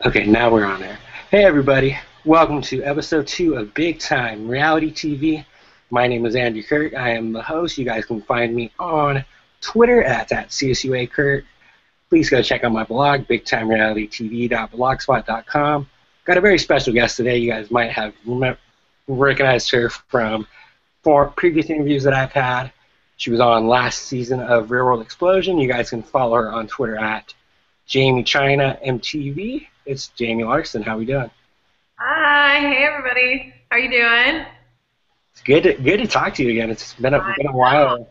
Okay, now we're on there. Hey, everybody. Welcome to episode 2 of Big Time Reality TV. My name is Andrew Kurt. I am the host. You guys can find me on Twitter at CSUA Please go check out my blog, bigtimerealitytv.blogspot.com. Got a very special guest today. You guys might have recognized her from 4 previous interviews that I've had. She was on last season of Real World Explosion. You guys can follow her on Twitter at Jamie China MTV. It's Jamie Larson. How we doing? Hi, hey everybody. How are you doing? It's good to talk to you again. It's been a while.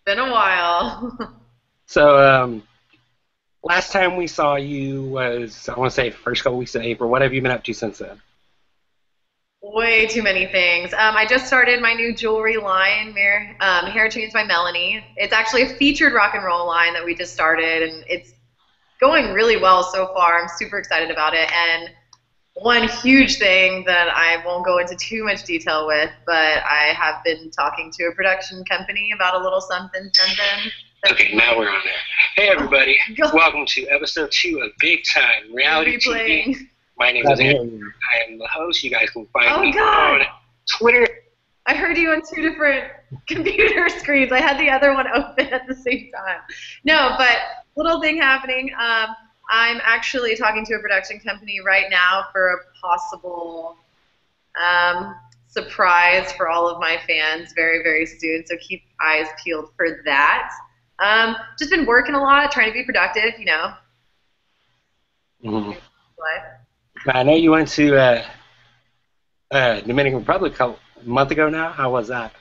Been a while. So last time we saw you was, I want to say, first couple weeks of April. What have you been up to since then? Way too many things. I just started my new jewelry line, Hair Chains by Melanie. It's actually a featured rock and roll line that we just started, and it's going really well so far. I'm super excited about it. And one huge thing that I won't go into too much detail with, but I have been talking to a production company about a little something something. Okay, now we're on there. Hey everybody, welcome to episode 2 of Big Time Reality TV. My name is Andrew. I am the host. You guys can find me on Twitter. I heard you on 2 different computer screens. I had the other one open at the same time. No, but little thing happening. I'm actually talking to a production company right now for a possible surprise for all of my fans very, very soon. So keep eyes peeled for that. Just been working a lot, trying to be productive, you know. Mm-hmm. I know you went to Dominican Republic a month ago now. How was that?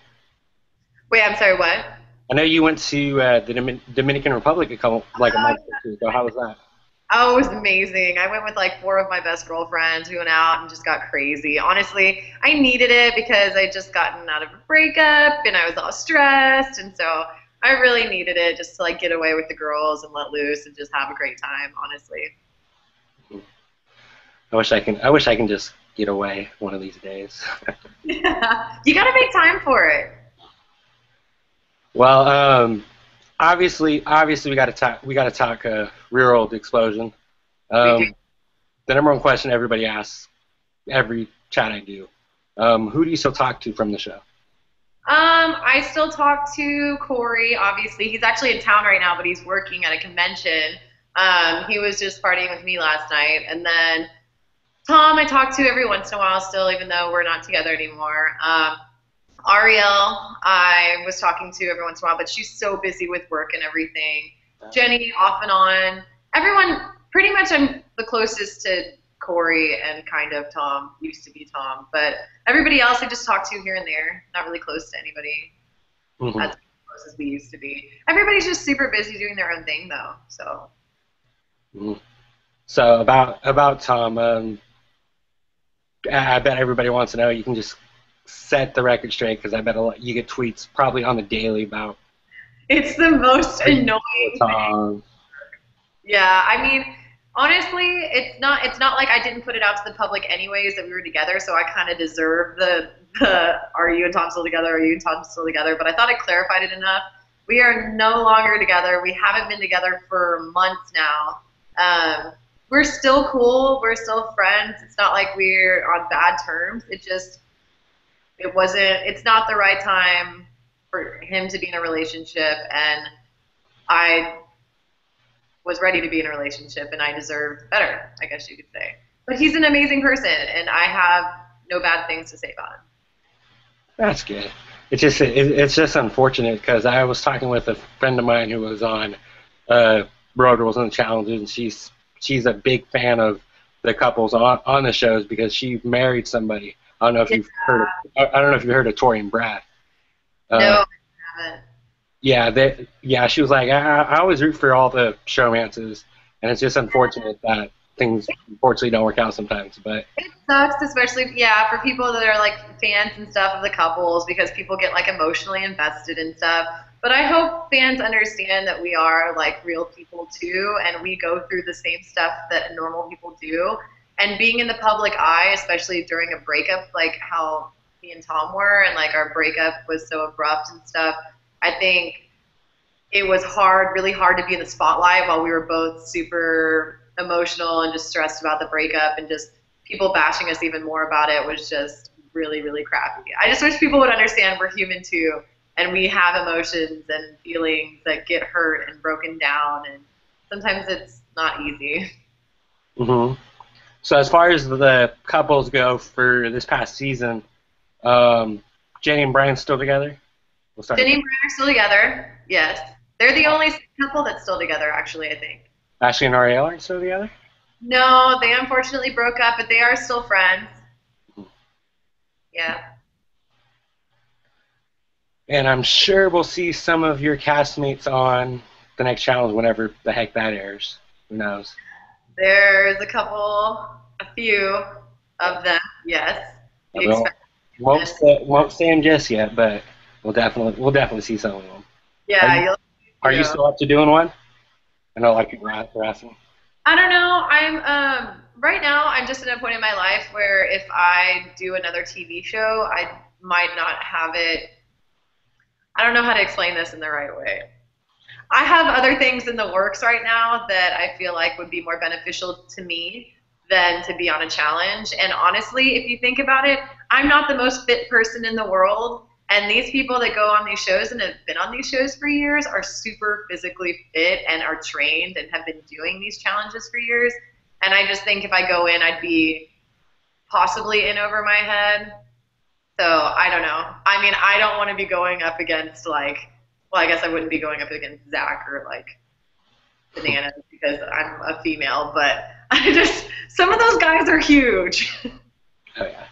Wait, I'm sorry, what? I know you went to the Dominican Republic a month or two ago. How was that? Oh, it was amazing. I went with like 4 of my best girlfriends. We went out and just got crazy. Honestly, I needed it because I'd just gotten out of a breakup and I was all stressed, and so I really needed it just to like get away with the girls and let loose and just have a great time, honestly. I wish I can just get away one of these days. Yeah. You got to make time for it. Well, obviously we got to talk Real World Explosion. The number one question everybody asks every chat I do. Who do you still talk to from the show? I still talk to Corey, obviously. He's actually in town right now, but he's working at a convention. He was just partying with me last night. And then Tom I talk to every once in a while still, even though we're not together anymore. Ariel I was talking to every once in a while, but she's so busy with work and everything. Jenny off and on. Everyone, pretty much I'm the closest to Corey and kind of Tom, used to be Tom. But everybody else I just talk to here and there. Not really close to anybody as close as we used to be. Everybody's just super busy doing their own thing though. So. So about Tom, I bet everybody wants to know. You can just set the record straight because I bet you get tweets probably on the daily about. It's the most annoying thing. Yeah, I mean, honestly, it's not like I didn't put it out to the public anyways that we were together, so I kind of deserve the are you and Tom still together? Are you and Tom still together? But I thought I clarified it enough. We are no longer together. We haven't been together for months now. We're still cool. We're still friends. It's not like we're on bad terms. It's not the right time for him to be in a relationship, and I was ready to be in a relationship, and I deserved better, I guess you could say. But he's an amazing person, and I have no bad things to say about him. That's good. It's just unfortunate because I was talking with a friend of mine who was on Road Rules and Challenges, and she's a big fan of the couples on the shows because she married somebody. I don't know if you've heard of Tori and Brad. No, I haven't. Yeah, she was like, I always root for all the showmances, and it's just unfortunate that things unfortunately don't work out sometimes. But it sucks, especially for people that are like fans and stuff of the couples, because people get like emotionally invested and stuff. But I hope fans understand that we are like real people too, and we go through the same stuff that normal people do. And being in the public eye, especially during a breakup, like how me and Tom were, and like our breakup was so abrupt and stuff, I think it was really hard to be in the spotlight while we were both super emotional and just stressed about the breakup, and just people bashing us even more about it was just really, really crappy. I just wish people would understand we're human too, and we have emotions and feelings that get hurt and broken down, and sometimes it's not easy. Hmm. So as far as the couples go for this past season, Jenny and Brian still together? We'll start with Jenny and Brian are still together. Yes. They're the only couple that's still together, actually, I think. Ashley and Ariel aren't still together? No, they unfortunately broke up, but they are still friends. Yeah. And I'm sure we'll see some of your castmates on the next challenge whenever the heck that airs. Who knows? There's a few of them, yes. I We expect won't say them just yet, but we'll definitely see some of them. Yeah, you'll Are you still up to doing one? I know, like you're asking. I don't know. I'm right now I'm just at a point in my life where if I do another TV show, I might not have it. I don't know how to explain this in the right way. I have other things in the works right now that I feel like would be more beneficial to me than to be on a challenge. And honestly, if you think about it, I'm not the most fit person in the world. And these people that go on these shows and have been on these shows for years are super physically fit and are trained and have been doing these challenges for years. And I just think if I go in, I'd be possibly in over my head. So I don't know. I mean, I don't want to be going up against well, I guess I wouldn't be going up against Zach or like Bananas because I'm a female, but some of those guys are huge. Oh yeah,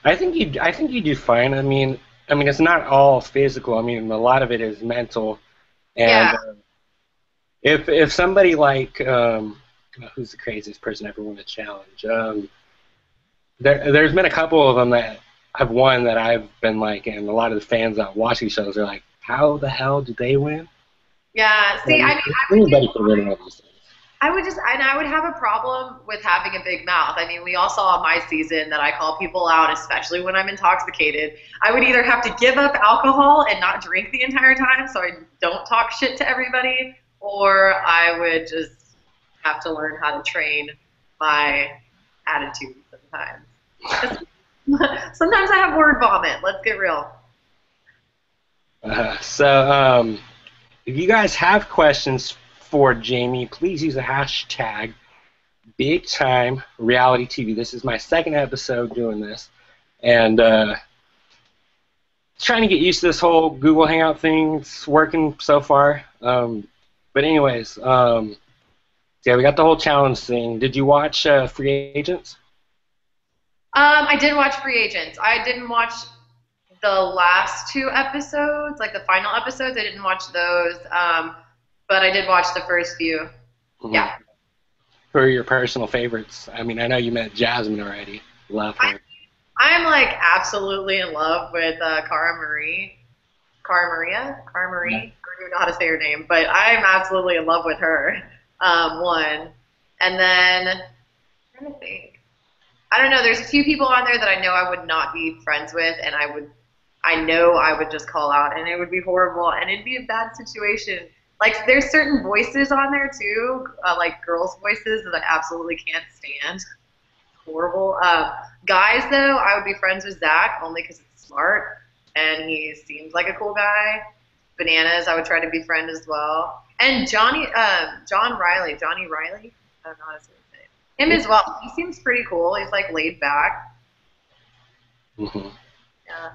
I think you do fine. I mean, it's not all physical. I mean, a lot of it is mental. And Yeah. if somebody like who's the craziest person ever won a challenge? There's been a couple of them that have won that I've been like, and a lot of the fans that watch these shows are like, how the hell did they win? Yeah. See, I mean, Anybody can win one of these things. I would have a problem with having a big mouth. I mean, we all saw on my season that I call people out, especially when I'm intoxicated. I would either have to give up alcohol and not drink the entire time so I don't talk shit to everybody, or I would just have to learn how to train my attitude sometimes. 'Cause sometimes I have word vomit. Let's get real. So if you guys have questions for Jamie, please use the hashtag BigTimeRealityTV. This is my second episode doing this, and trying to get used to this whole Google Hangout thing. It's working so far. But anyways, yeah, we got the whole challenge thing. Did you watch Free Agents? I did watch Free Agents. I didn't watch the last two episodes, like the final episodes. I didn't watch those, but I did watch the first few. Mm-hmm. Yeah. Who are your personal favorites? I mean, I know you met Jasmine already. Love her. I'm like absolutely in love with Cara Marie. Cara Marie? Yeah. I don't even know how to say her name, but I'm absolutely in love with her. One. And then, I'm trying to think. I don't know, there's a few people on there that I know I would not be friends with, and I know I would just call out, and it would be horrible, and it'd be a bad situation. Like, there's certain voices on there, too, like girls' voices that I absolutely can't stand. Horrible. Guys, though, I would be friends with Zach, only because it's smart, and he seems like a cool guy. Bananas, I would try to befriend as well. And John Riley, I don't know how to say his name. Him as well. He seems pretty cool. He's, like, laid back. Mm-hmm. Yeah.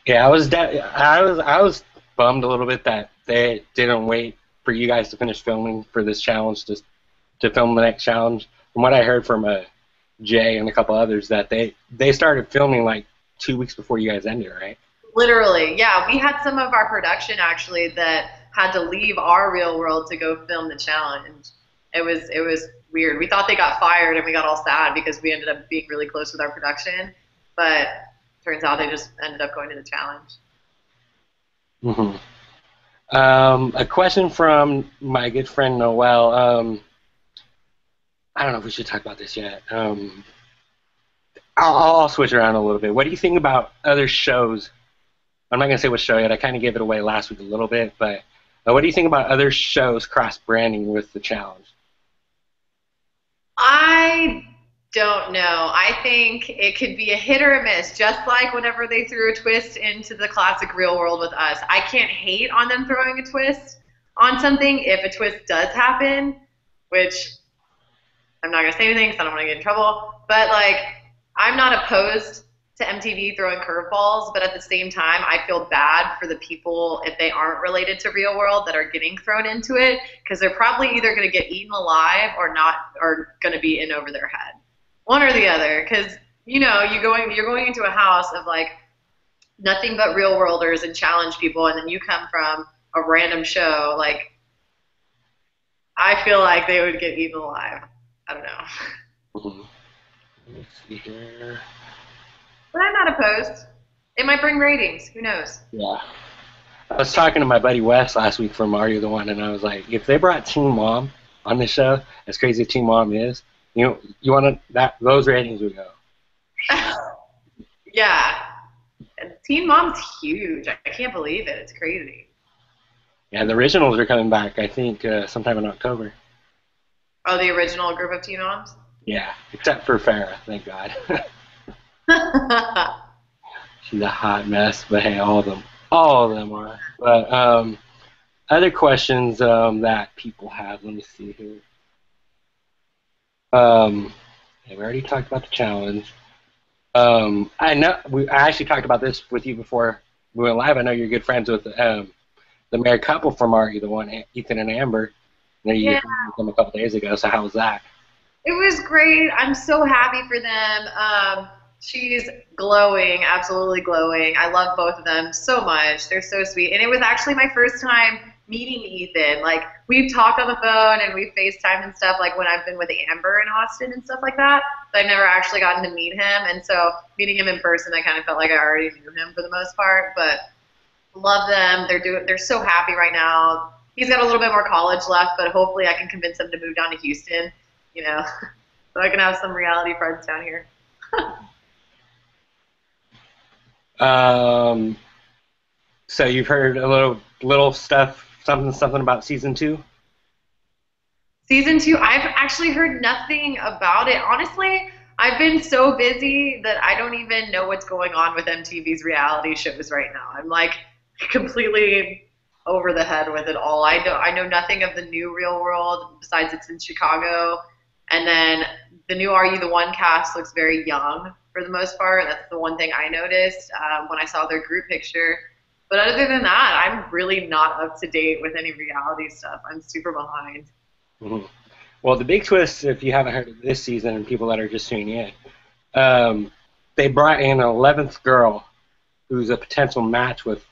Yeah, I was bummed a little bit that they didn't wait for you guys to finish filming for this challenge to film the next challenge. From what I heard from Jay and a couple others, that they started filming like 2 weeks before you guys ended, right? Literally, yeah. We had some of our production actually that had to leave our real world to go film the challenge. It was weird. We thought they got fired and we got all sad because we ended up being really close with our production, but turns out they just ended up going to the challenge. Mm-hmm. A question from my good friend Noel. I don't know if we should talk about this yet. I'll switch around a little bit. What do you think about other shows? I'm not going to say what show yet. I kind of gave it away last week a little bit, but what do you think about other shows cross-branding with the challenge? don't know. I think it could be a hit or a miss, just like whenever they threw a twist into the classic Real World with us. I can't hate on them throwing a twist on something if a twist does happen, which I'm not going to say anything because I don't want to get in trouble. But, like, I'm not opposed to MTV throwing curveballs, but at the same time, I feel bad for the people, if they aren't related to Real World, that are getting thrown into it, because they're probably either going to get eaten alive or not, or going to be in over their head. One or the other, because you're going into a house of like nothing but real worlders and challenge people, and then you come from a random show. Like, I feel like they would get eaten alive. I don't know, Mhm. Let's see here. but I'm not opposed. It might bring ratings. Who knows? Yeah. I was talking to my buddy Wes last week from Are You the One, and I was like, if they brought Teen Mom on the show, as crazy as Teen Mom is, you want to, that those ratings would go. Yeah, and Teen Mom's huge. I can't believe it. It's crazy. Yeah, the originals are coming back, I think, sometime in October. Oh, the original group of Teen Moms. Yeah, except for Farrah, thank God. She's a hot mess, but hey, all of them are. But other questions that people have, let me see here. Yeah, we already talked about the challenge. I actually talked about this with you before we went live. I know you're good friends with the married couple from Are You the One, Ethan and Amber. I know you Yeah. with them a couple days ago. So how was that? It was great. I'm so happy for them. She's glowing, absolutely glowing. I love both of them so much. They're so sweet. And it was actually my first time meeting Ethan. Like, we've talked on the phone and we've FaceTimed and stuff, like when I've been with Amber in Austin and stuff like that. But I've never actually gotten to meet him. And so meeting him in person, I kind of felt like I already knew him for the most part. But love them. They're so happy right now. He's got a little bit more college left, but hopefully I can convince him to move down to Houston, you know, so I can have some reality friends down here. So you've heard a little stuff, something about season 2? Season 2, I've actually heard nothing about it. Honestly, I've been so busy that I don't even know what's going on with MTV's reality shows right now. I'm like completely over the head with it all. I know nothing of the new Real World besides it's in Chicago, and then the new Are You the One cast looks very young for the most part. That's the one thing I noticed when I saw their group picture. But other than that, I'm really not up to date with any reality stuff. I'm super behind. Mm-hmm. Well, the big twist, if you haven't heard of this season and people that are just tuning in, they brought in an 11th girl who's a potential match with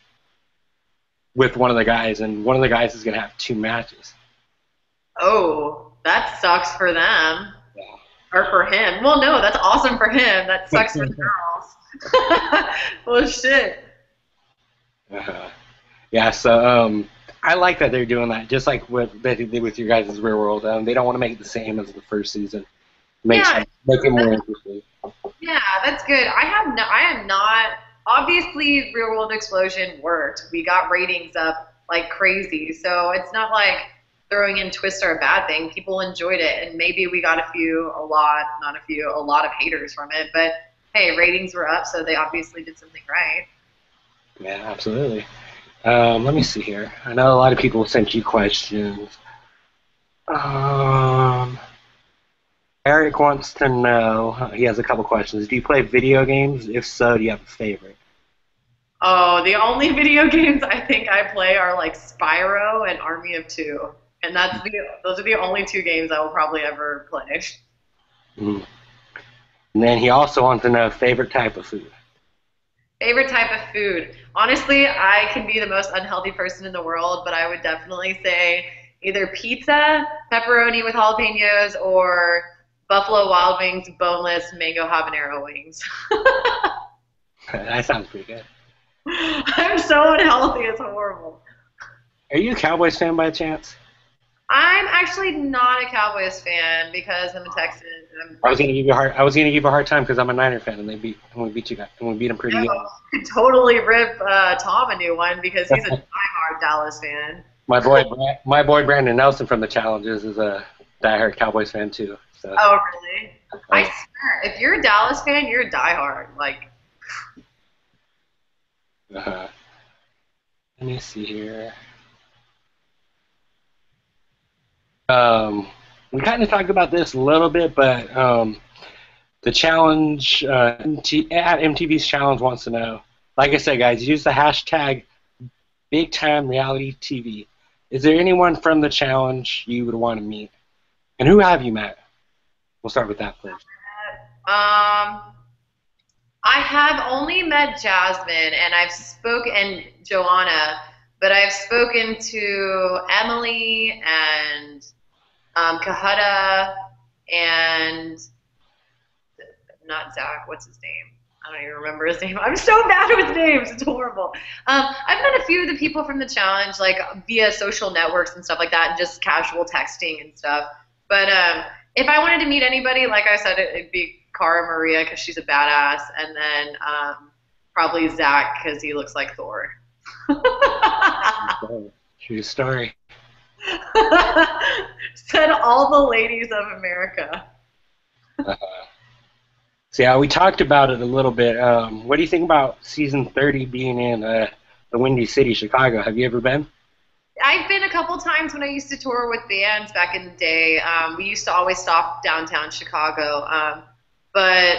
one of the guys, and one of the guys is going to have 2 matches. Oh, that sucks for them. Yeah. Or for him. Well, no, that's awesome for him. That sucks for the girls. Well, shit. Yeah, so I like that they're doing that, just like what they did with your guys' Real World. They don't want to make it the same as the first season. Make it more interesting. Yeah, that's good. I am not. Obviously, Real World Explosion worked. We got ratings up like crazy. So it's not like throwing in twists are a bad thing. People enjoyed it, and maybe we got a lot of haters from it. But hey, ratings were up, so they obviously did something right. Yeah, absolutely. Let me see here. I know a lot of people sent you questions. Eric wants to know, he has a couple questions. Do you play video games? If so, do you have a favorite? Oh, the only video games I think I play are like Spyro and Army of Two. And those are the only 2 games I will probably ever play. Mm. And then he also wants to know favorite type of food. Favorite type of food. Honestly, I can be the most unhealthy person in the world, but I would definitely say either pizza, pepperoni with jalapenos, or Buffalo Wild Wings boneless mango habanero wings. That sounds pretty good. I'm so unhealthy, it's horrible. Are you a Cowboys fan by chance? I'm actually not a Cowboys fan because I'm a Texan. I was gonna give you a hard time because I'm a Niner fan, and we beat you guys, and we beat them pretty good. Could totally rip Tom a new one because he's a diehard Dallas fan. My boy Brandon Nelson from the Challenges is a diehard Cowboys fan too. So. Oh, really? I Oh, swear, if you're a Dallas fan, you're a diehard. Like, uh, let me see here. We kind of talked about this a little bit, but the challenge at MTV's challenge wants to know. Like I said, guys, use the hashtag Big Time Reality TV. Is there anyone from the challenge you would want to meet? And who have you met? We'll start with that first. um, I have only met Jasmine and and Joanna, but I've spoken to Emily and Kahutta and not Zach. What's his name? I don't even remember his name. I'm so bad with names. It's horrible. I've met a few of the people from the challenge, like via social networks and stuff like that, and just casual texting and stuff. But if I wanted to meet anybody, like I said, it'd be Cara Maria because she's a badass, and then probably Zach because he looks like Thor. Oh, true story. Said all the ladies of America. Uh, so yeah, we talked about it a little bit. What do you think about season 30 being in the Windy City, Chicago? Have you ever been? I've been a couple times when I used to tour with bands back in the day. We used to always stop downtown Chicago. But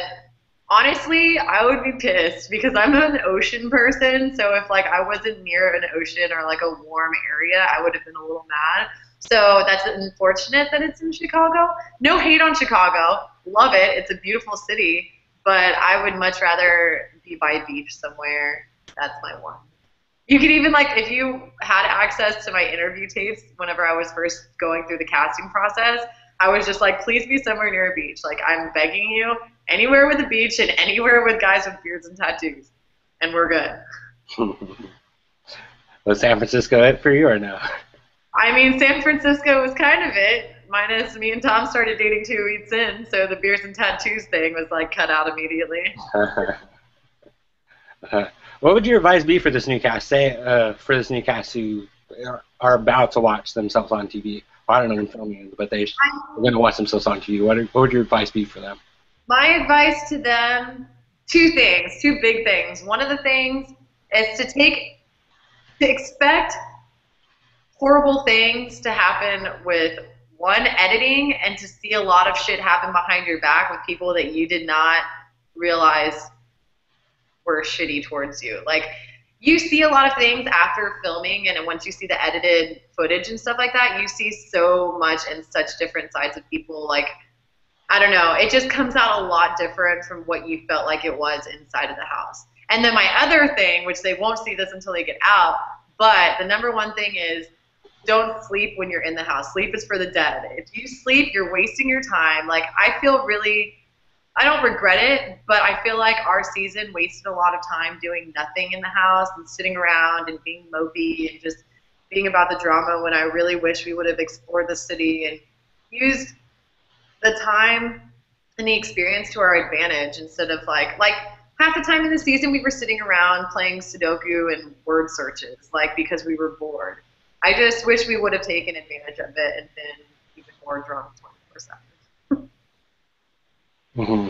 honestly, I would be pissed because I'm an ocean person. So if like I wasn't near an ocean or like a warm area, I would have been a little mad. So that's unfortunate that it's in Chicago. No hate on Chicago. Love it. It's a beautiful city. But I would much rather be by a beach somewhere. That's my one. You could even like if you had access to my interview tapes whenever I was first going through the casting process, I was just like, please be somewhere near a beach. Like I'm begging you, anywhere with a beach and anywhere with guys with beards and tattoos, and we're good. Was San Francisco it for you or no? I mean, San Francisco was kind of it. Minus me and Tom started dating 2 weeks in, so the beards and tattoos thing was like cut out immediately. What would your advice be for this new cast? Say for this new cast who are about to watch themselves on TV. Well, I don't know when filming is, but they're going to watch themselves on TV. What would your advice be for them? My advice to them, two things, two big things. One of the things is to expect horrible things to happen with one editing and to see a lot of shit happen behind your back with people that you did not realize were shitty towards you. Like you see a lot of things after filming and then once you see the edited footage and stuff like that, you see so much and such different sides of people. Like I don't know, it just comes out a lot different from what you felt like it was inside of the house. And then my other thing, which they won't see this until they get out, but the number one thing is don't sleep when you're in the house. Sleep is for the dead. If you sleep, you're wasting your time. Like I feel really, I don't regret it, but I feel like our season wasted a lot of time doing nothing in the house and sitting around and being mopey and just being about the drama when I really wish we would have explored the city and used the time and the experience to our advantage instead of like half the time in the season we were sitting around playing Sudoku and word searches like because we were bored. I just wish we would have taken advantage of it and been even more drunk 24/7. Mm-hmm.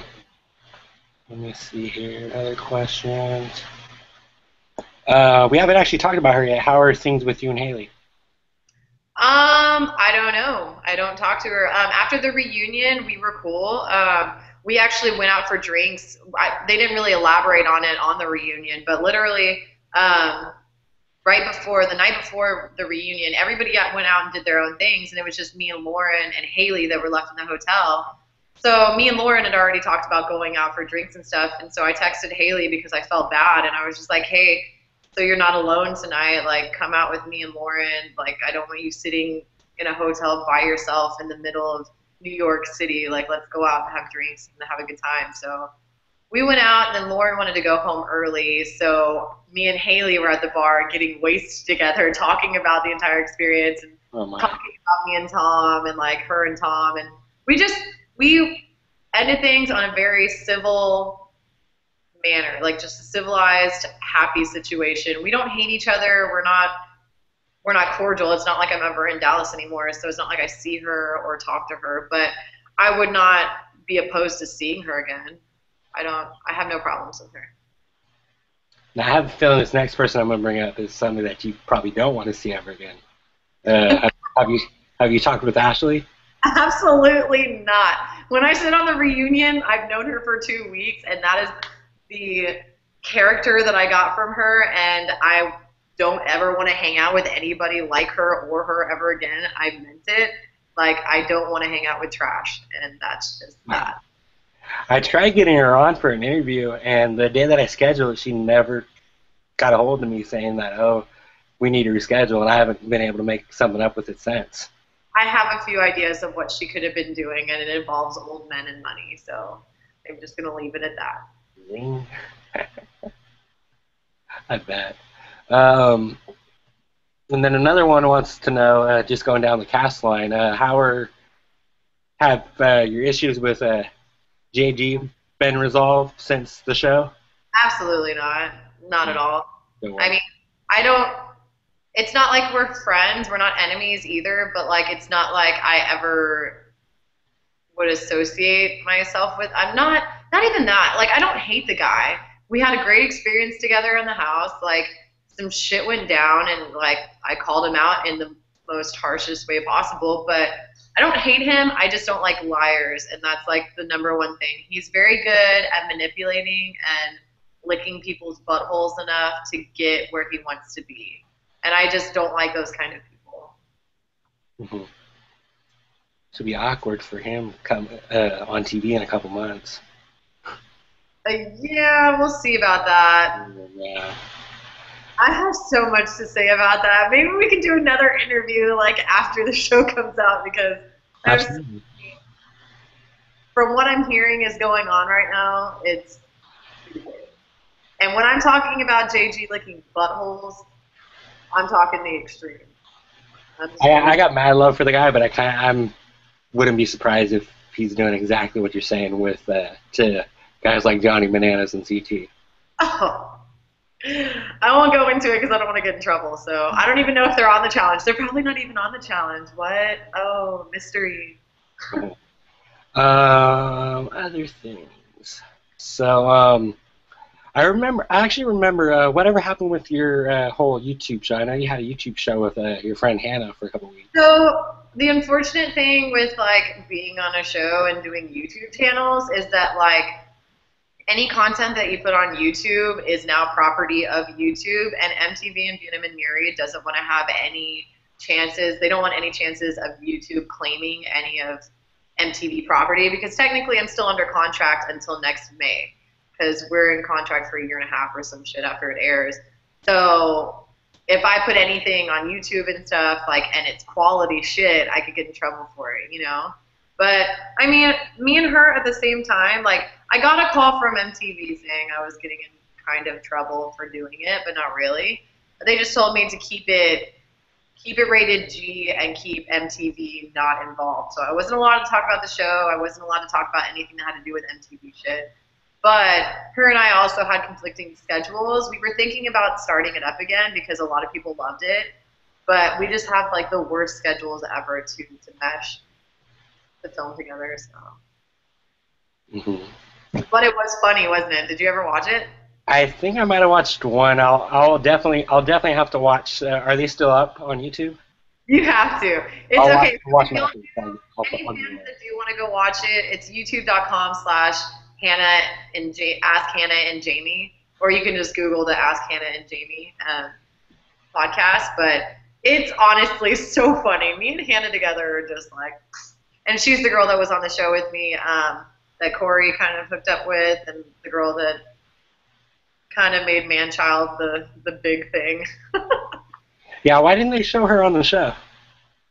Let me see here. Other questions. We haven't actually talked about her yet. How are things with you and Haley? I don't know. I don't talk to her. After the reunion, we were cool. We actually went out for drinks. They didn't really elaborate on it on the reunion, but literally, the night before the reunion, everybody went out and did their own things, and it was just me and Lauren and Haley that were left in the hotel. So me and Lauren had already talked about going out for drinks and stuff, and so I texted Haley because I felt bad, and I was just like, hey, so you're not alone tonight, like come out with me and Lauren, like I don't want you sitting in a hotel by yourself in the middle of New York City, like let's go out and have drinks and have a good time. So we went out and then Lauren wanted to go home early, so me and Haley were at the bar getting wasted together talking about the entire experience and talking about me and Tom and like her and Tom, and we ended things on a very civil manner, like just a civilized, happy situation. We don't hate each other. We're not cordial. It's not like I'm ever in Dallas anymore, so it's not like I see her or talk to her. But I would not be opposed to seeing her again. I have no problems with her. Now, I have a feeling this next person I'm going to bring up is somebody that you probably don't want to see ever again. Have you talked with Ashley? Absolutely not. When I sit on the reunion, I've known her for 2 weeks, and that is the character that I got from her, and I don't ever want to hang out with anybody like her or her ever again. I meant it. Like, I don't want to hang out with trash, and that's just that. I tried getting her on for an interview, and the day that I scheduled it, she never got a hold of me saying that, oh, we need to reschedule, and I haven't been able to make something up with it since. I have a few ideas of what she could have been doing, and it involves old men and money, so I'm just going to leave it at that. I bet. And then another one wants to know, just going down the cast line, have your issues with JG been resolved since the show? Absolutely not. Not at all. I mean, I don't. It's not like we're friends. We're not enemies either. But like, it's not like I ever would associate myself with. I'm not. Not even that. Like, I don't hate the guy. We had a great experience together in the house. Like, some shit went down, and like, I called him out in the most harshest way possible. But I don't hate him. I just don't like liars, and that's like the #1 thing. He's very good at manipulating and licking people's buttholes enough to get where he wants to be. And I just don't like those kind of people. Mm-hmm. It'll be awkward for him come on TV in a couple months. Yeah, we'll see about that. Yeah. I have so much to say about that. Maybe we can do another interview like after the show comes out, because from what I'm hearing is going on right now, it's stupid. And when I'm talking about JG licking buttholes, I'm talking the extreme. I got mad love for the guy, but I wouldn't be surprised if he's doing exactly what you're saying with to guys like Johnny Bananas and CT. Oh. I won't go into it because I don't want to get in trouble. So I don't even know if they're on the challenge. They're probably not even on the challenge. What? Oh, mystery. Other things. So I actually remember whatever happened with your whole YouTube show. I know you had a YouTube show with your friend Hannah for a couple weeks. So the unfortunate thing with like being on a show and doing YouTube channels is that like any content that you put on YouTube is now property of YouTube, and MTV and Bunim and Miri doesn't want to have any chances. They don't want any chances of YouTube claiming any of MTV property, because technically I'm still under contract until next May, because we're in contract for 1.5 years or some shit after it airs. So if I put anything on YouTube and stuff, like, and it's quality shit, I could get in trouble for it, you know? But, I mean, me and her at the same time, like, I got a call from MTV saying I was getting in kind of trouble for doing it, but not really. They just told me to keep it rated G and keep MTV not involved. So I wasn't allowed to talk about the show. I wasn't allowed to talk about anything that had to do with MTV shit. But her and I also had conflicting schedules. We were thinking about starting it up again because a lot of people loved it. But we just have, like, the worst schedules ever to mesh the film together. So. Mm-hmm. But it was funny, wasn't it? Did you ever watch it? I think I might have watched one. I'll definitely have to watch. Are they still up on YouTube? You have to. It's I'll okay. Watch Any fans that do want to go watch it, it's youtube.com/Hannah and Ask Hannah and Jamie, or you can just Google the Ask Hannah and Jamie podcast. But it's honestly so funny. Me and Hannah together are just like, and she's the girl that was on the show with me, that Corey kind of hooked up with, and the girl that kind of made man-child the big thing. Yeah, why didn't they show her on the show?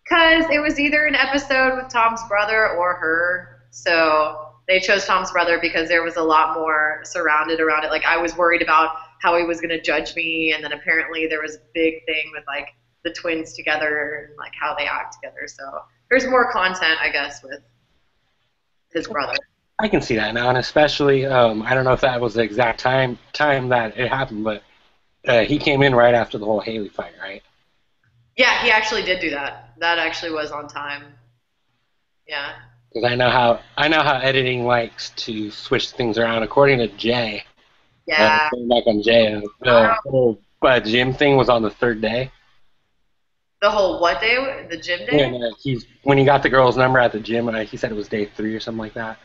Because it was either an episode with Tom's brother or her. So they chose Tom's brother because there was a lot more surrounded around it. Like, I was worried about how he was going to judge me, and then apparently there was a big thing with, like, the twins together and, like, how they act together. So there's more content, I guess, with his brother. I can see that now, and especially, I don't know if that was the exact time that it happened, but he came in right after the whole Haley fight, right? Yeah, he actually did do that. That actually was on time. Yeah. Because I know how editing likes to switch things around. According to Jay, Yeah. going back on Jay, the whole gym thing was on the third day. The whole what day? The gym When day? when he got the girl's number at the gym, he said it was day 3 or something like that.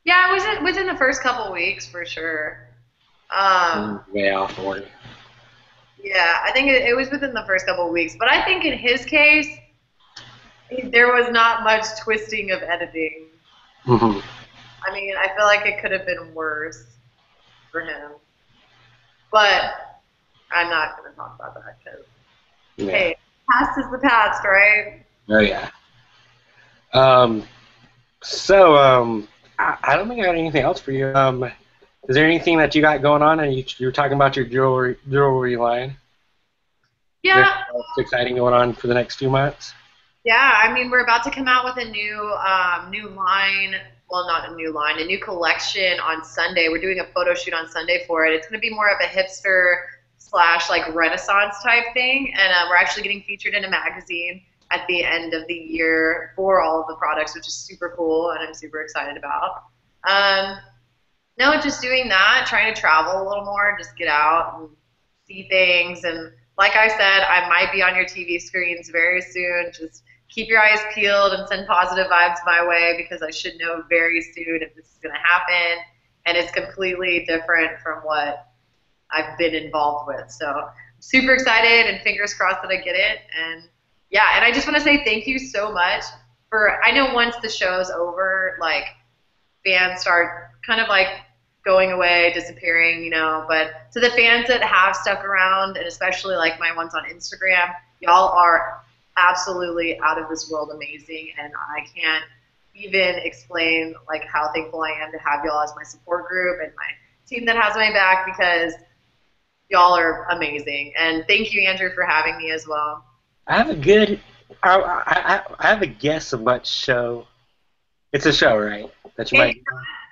Yeah, it was within the first couple weeks for sure. Um, Way off order. yeah, I think it was within the first couple of weeks. But I think in his case, there was not much twisting of editing. Hmm. I mean, I feel like it could have been worse for him. But I'm not going to talk about that because, Yeah. hey, past is the past, right? Oh yeah. Um. I don't think I got anything else for you. Is there anything that you got going on? And you were talking about your jewelry line. Is there Yeah, anything else exciting going on for the next few months? yeah. I mean, we're about to come out with a new line. Well, not a new line, a new collection on Sunday. We're doing a photo shoot on Sunday for it. It's going to be more of a hipster slash like Renaissance type thing, and we're actually getting featured in a magazine at the end of the year for all of the products, which is super cool, and I'm super excited about. Um, No, just doing that, trying to travel a little more, just get out and see things. And like I said, I might be on your TV screens very soon. Just keep your eyes peeled and send positive vibes my way because I should know very soon if this is going to happen. And it's completely different from what I've been involved with. So I'm super excited and fingers crossed that I get it. And yeah, and I just want to say thank you so much for, I know once the show's over, like fans start kind of like going away, disappearing, But to the fans that have stuck around, and especially like my ones on Instagram, y'all are absolutely out of this world amazing, and I can't even explain like how thankful I am to have y'all as my support group and my team that has my back because y'all are amazing. And thank you, Andrew, for having me as well. I have a good. I have a guess of what show. It's a show, right? That you It, might.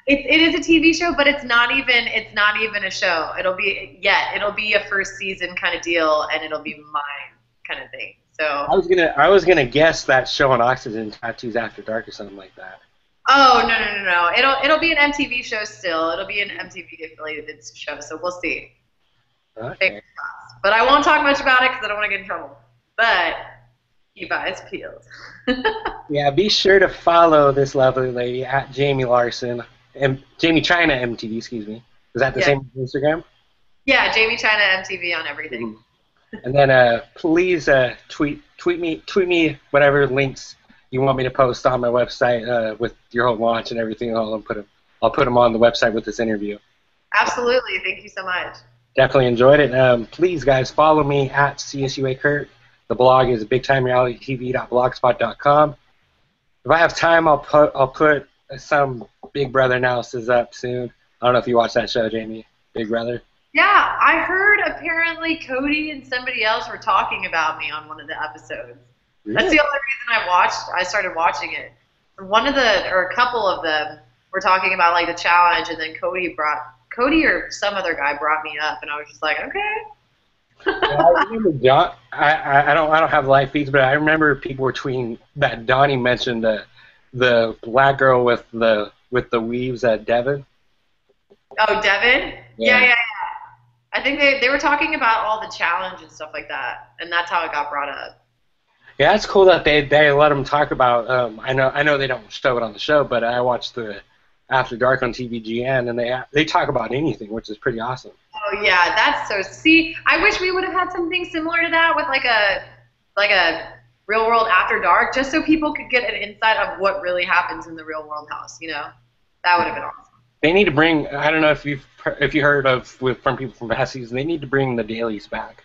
it is a TV show, but it's not even a show. It'll be a first season kind of deal, and it'll be mine kind of thing. So, I was gonna guess that show on Oxygen Tattoos After Dark or something like that. oh no no no no, it'll be an MTV show still. It'll be an MTV affiliated show. So we'll see. Okay. Fingers crossed. But I won't talk much about it because I don't want to get in trouble. But keep eyes peeled. Yeah, be sure to follow this lovely lady at Jamie Larson and Jamie China MTV. Excuse me. Is that the Yeah, same as Instagram? yeah, Jamie China MTV on everything. Mhm. And then please tweet me whatever links you want me to post on my website with your whole launch and everything. I'll put them on the website with this interview. Absolutely. Thank you so much. Definitely enjoyed it. Please, guys, follow me at CSUA Kurt. The blog is bigtimerealitytv.blogspot.com. If I have time, I'll put some Big Brother analysis up soon. I don't know if you watch that show, Jamie. Big Brother. Yeah, I heard apparently Cody and somebody else were talking about me on one of the episodes. That's Really? the only reason I started watching it. Or a couple of them were talking about like the challenge, and then Cody or some other guy brought me up, and I was just like, okay. Yeah, I remember Don. I don't have live feeds, but I remember people were tweeting that Donnie mentioned the black girl with the weaves at Devon. Oh, Devin? Yeah, Yeah. yeah. I think they were talking about all the challenge and stuff like that, and that's how it got brought up. Yeah, it's cool that they let them talk about. I know they don't show it on the show, but I watched the After Dark on TVGN, and they talk about anything, which is pretty awesome. Oh yeah, that's so. See, I wish we would have had something similar to that with like a real world after dark, just so people could get an insight of what really happens in the real world house. That would have been awesome. They need to bring. I don't know if you heard of from people from past seasons. They need to bring the dailies back.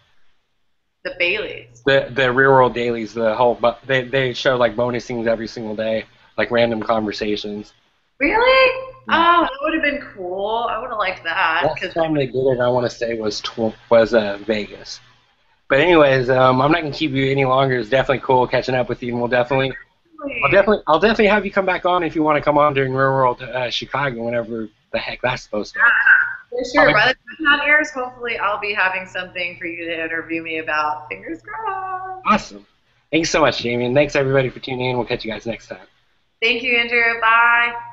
The Baileys. The real world dailies. The whole. But they show like bonus things every single day, like random conversations. Really? Yeah. Oh, that would have been cool. I would have liked that. Last time they did it, I want to say was Vegas. But anyways, I'm not gonna keep you any longer. It's definitely cool catching up with you, and I'll definitely have you come back on if you want to come on during Real World Chicago, whenever the heck that's supposed to happen. For sure. By the time that airs, hopefully I'll be having something for you to interview me about. Fingers crossed. Awesome. Thanks so much, Jamie, and thanks everybody for tuning in. We'll catch you guys next time. Thank you, Andrew. Bye.